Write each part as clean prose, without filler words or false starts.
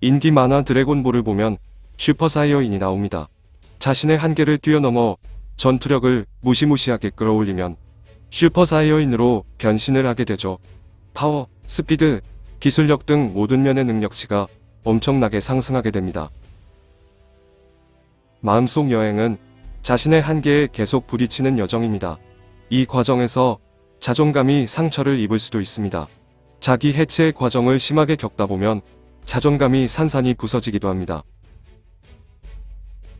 인기 만화 드래곤볼을 보면 슈퍼사이어인이 나옵니다. 자신의 한계를 뛰어넘어 전투력을 무시무시하게 끌어올리면 슈퍼사이어인으로 변신을 하게 되죠. 파워, 스피드, 기술력 등 모든 면의 능력치가 엄청나게 상승하게 됩니다. 마음속 여행은 자신의 한계에 계속 부딪히는 여정입니다. 이 과정에서 자존감이 상처를 입을 수도 있습니다. 자기 해체의 과정을 심하게 겪다 보면 자존감이 산산이 부서지기도 합니다.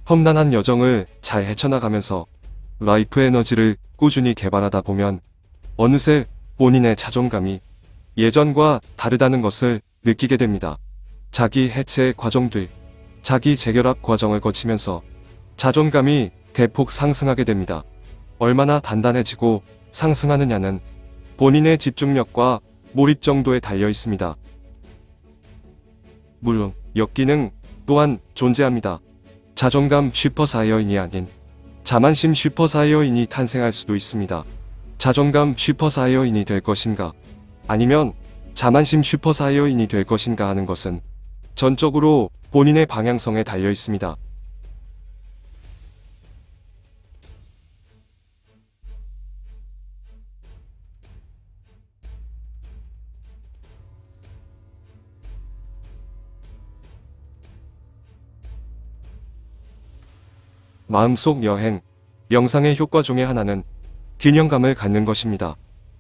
험난한 여정을 잘 헤쳐나가면서 라이프 에너지를 꾸준히 개발하다 보면 어느새 본인의 자존감이 예전과 다르다는 것을 느끼게 됩니다. 자기 해체의 과정 뒤 자기 재결합 과정을 거치면서 자존감이 대폭 상승하게 됩니다. 얼마나 단단해지고 상승하느냐는 본인의 집중력과 몰입 정도에 달려 있습니다. 물론 역기능 또한 존재합니다. 자존감 슈퍼사이어인이 아닌 자만심 슈퍼사이어인이 탄생할 수도 있습니다. 자존감 슈퍼사이어인이 될 것인가 아니면 자만심 슈퍼사이어인이 될 것인가 하는 것은 전적으로 본인의 방향성에 달려 있습니다. 마음속 여행, 영상의 효과 중에 하나는 균형감을 갖는 것입니다.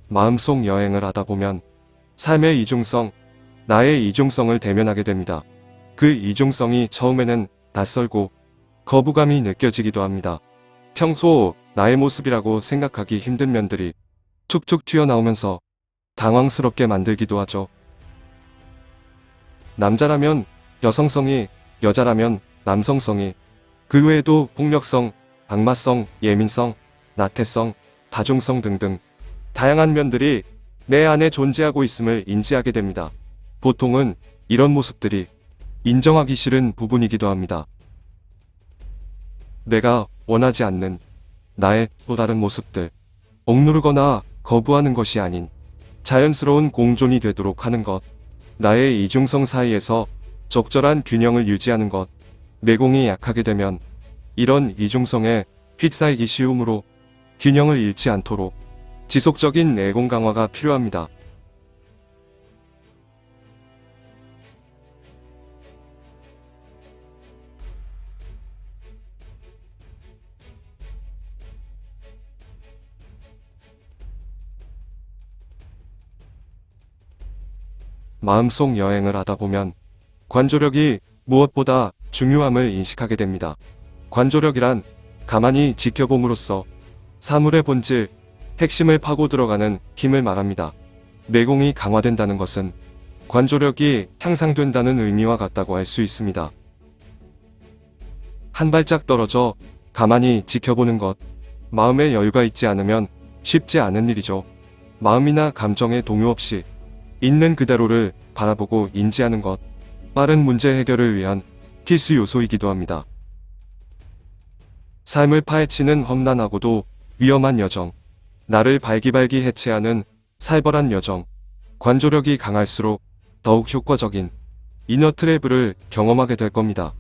마음속 여행을 하다 보면 삶의 이중성, 나의 이중성을 대면하게 됩니다. 그 이중성이 처음에는 낯설고 거부감이 느껴지기도 합니다. 평소 나의 모습이라고 생각하기 힘든 면들이 툭툭 튀어나오면서 당황스럽게 만들기도 하죠. 남자라면 여성성이, 여자라면 남성성이, 그 외에도 폭력성, 악마성, 예민성, 나태성, 다중성 등등 다양한 면들이 내 안에 존재하고 있음을 인지하게 됩니다. 보통은 이런 모습들이 인정하기 싫은 부분이기도 합니다. 내가 원하지 않는 나의 또 다른 모습들, 억누르거나 거부하는 것이 아닌 자연스러운 공존이 되도록 하는 것, 나의 이중성 사이에서 적절한 균형을 유지하는 것, 내공이 약하게 되면 이런 이중성에 휩싸이기 쉬우므로 균형을 잃지 않도록 지속적인 내공 강화가 필요합니다. 마음속 여행을 하다 보면 관조력이 무엇보다 중요함을 인식하게 됩니다. 관조력이란 가만히 지켜봄으로써 사물의 본질, 핵심을 파고 들어가는 힘을 말합니다. 내공이 강화된다는 것은 관조력이 향상된다는 의미와 같다고 할 수 있습니다. 한 발짝 떨어져 가만히 지켜보는 것, 마음에 여유가 있지 않으면 쉽지 않은 일이죠. 마음이나 감정에 동요 없이 있는 그대로를 바라보고 인지하는 것, 빠른 문제 해결을 위한 필수 요소이기도 합니다. 삶을 파헤치는 험난하고도 위험한 여정, 나를 발기발기 해체하는 살벌한 여정, 관조력이 강할수록 더욱 효과적인 이너 트래블을 경험하게 될 겁니다.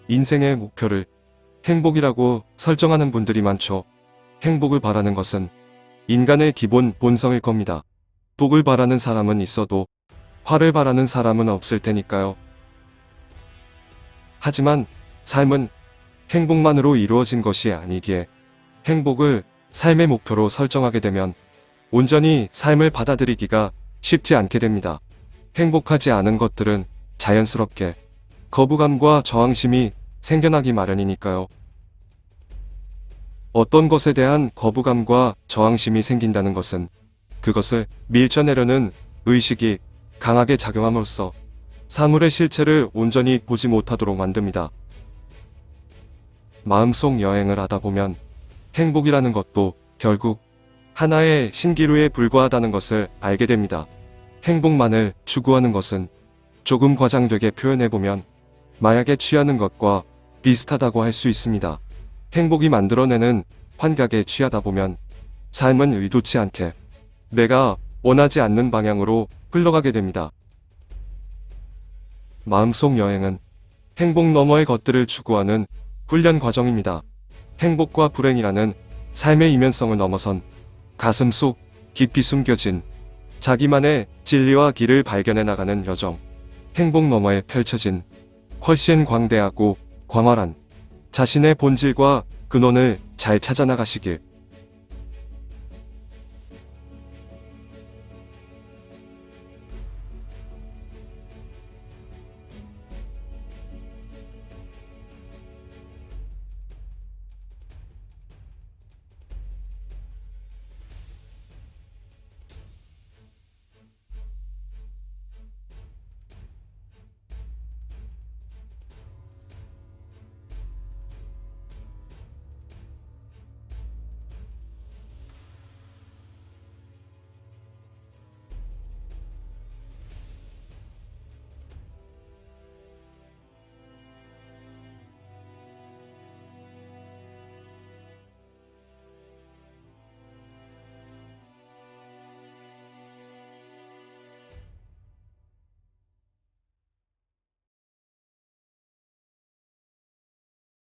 인생의 목표를 행복이라고 설정하는 분들이 많죠. 행복을 바라는 것은 인간의 기본 본성일 겁니다. 복을 바라는 사람은 있어도 화를 바라는 사람은 없을 테니까요. 하지만 삶은 행복만으로 이루어진 것이 아니기에 행복을 삶의 목표로 설정하게 되면 온전히 삶을 받아들이기가 쉽지 않게 됩니다. 행복하지 않은 것들은 자연스럽게 거부감과 저항심이 생겨나기 마련이니까요. 어떤 것에 대한 거부감과 저항심이 생긴다는 것은 그것을 밀쳐내려는 의식이 강하게 작용함으로써 사물의 실체를 온전히 보지 못하도록 만듭니다. 마음속 여행을 하다 보면 행복이라는 것도 결국 하나의 신기루에 불과하다는 것을 알게 됩니다. 행복만을 추구하는 것은 조금 과장되게 표현해보면 마약에 취하는 것과 비슷하다고 할 수 있습니다. 행복이 만들어내는 환각에 취하다 보면 삶은 의도치 않게 내가 원하지 않는 방향으로 흘러가게 됩니다. 마음속 여행은 행복 너머의 것들을 추구하는 훈련 과정입니다. 행복과 불행이라는 삶의 이면성을 넘어선 가슴 속 깊이 숨겨진 자기만의 진리와 길을 발견해 나가는 여정. 행복 너머에 펼쳐진 훨씬 광대하고 광활한 자신의 본질과 근원을 잘 찾아 나가시길